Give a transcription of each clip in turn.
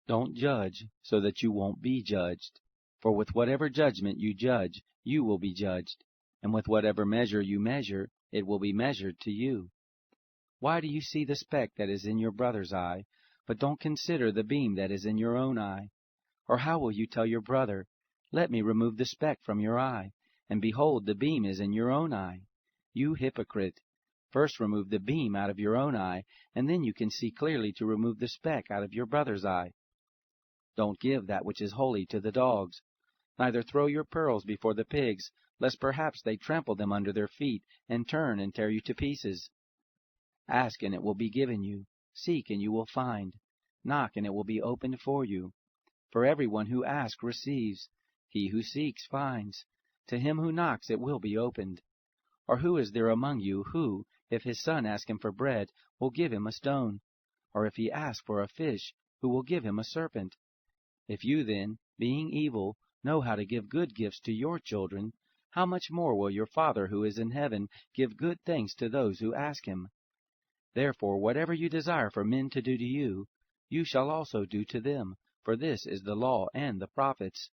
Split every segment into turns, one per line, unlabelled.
Don't judge, so that you won't be judged. For with whatever judgment you judge, you will be judged, and with whatever measure you measure, it will be measured to you. Why do you see the speck that is in your brother's eye, but don't consider the beam that is in your own eye? Or how will you tell your brother, Let me remove the speck from your eye, and behold, the beam is in your own eye? You hypocrite! First remove the beam out of your own eye, and then you can see clearly to remove the speck out of your brother's eye. Don't give that which is holy to the dogs, neither throw your pearls before the pigs, lest perhaps they trample them under their feet, and turn and tear you to pieces. Ask, and it will be given you. Seek, and you will find. Knock, and it will be opened for you. For everyone who asks receives. He who seeks finds. To him who knocks it will be opened. Or who is there among you who, if his son asks him for bread, will give him a stone? Or if he asks for a fish, who will give him a serpent? If you then, being evil, know how to give good gifts to your children, how much more will your Father who is in heaven give good things to those who ask him? Therefore, whatever you desire for men to do to you, you shall also do to them, for this is the law and the prophets.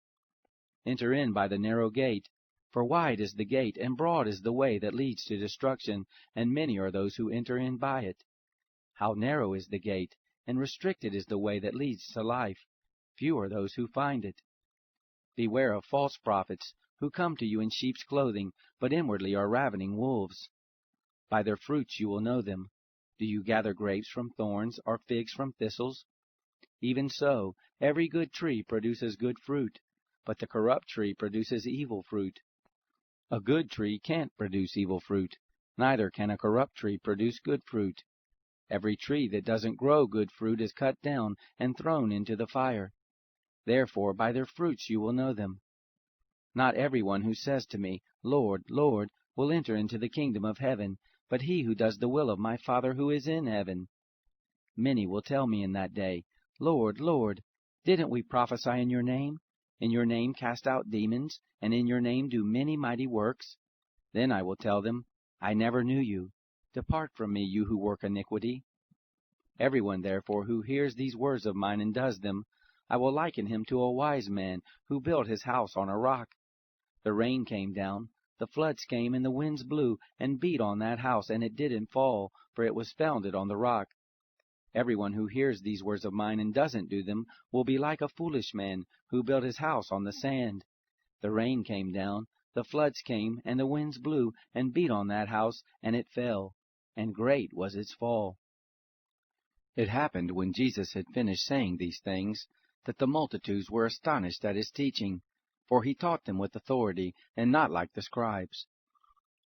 Enter in by the narrow gate, for wide is the gate, and broad is the way that leads to destruction, and many are those who enter in by it. How narrow is the gate, and restricted is the way that leads to life. Few are those who find it. Beware of false prophets, who come to you in sheep's clothing, but inwardly are ravening wolves. By their fruits you will know them. Do you gather grapes from thorns, or figs from thistles? Even so, every good tree produces good fruit, but the corrupt tree produces evil fruit. A good tree can't produce evil fruit, neither can a corrupt tree produce good fruit. Every tree that doesn't grow good fruit is cut down and thrown into the fire. Therefore, by their fruits you will know them. Not everyone who says to me, Lord, Lord, will enter into the kingdom of heaven, but he who does the will of my Father who is in heaven. Many will tell me in that day, Lord, Lord, didn't we prophesy in your name? In your name cast out demons, and in your name do many mighty works? Then I will tell them, I never knew you. Depart from me, you who work iniquity. Everyone, therefore, who hears these words of mine and does them, I will liken him to a wise man who built his house on a rock. The rain came down, the floods came, and the winds blew and beat on that house, and it didn't fall, for it was founded on the rock. Everyone who hears these words of mine and doesn't do them will be like a foolish man who built his house on the sand. The rain came down, the floods came, and the winds blew and beat on that house, and it fell, and great was its fall. It happened, when Jesus had finished saying these things, that the multitudes were astonished at his teaching, for he taught them with authority, and not like the scribes.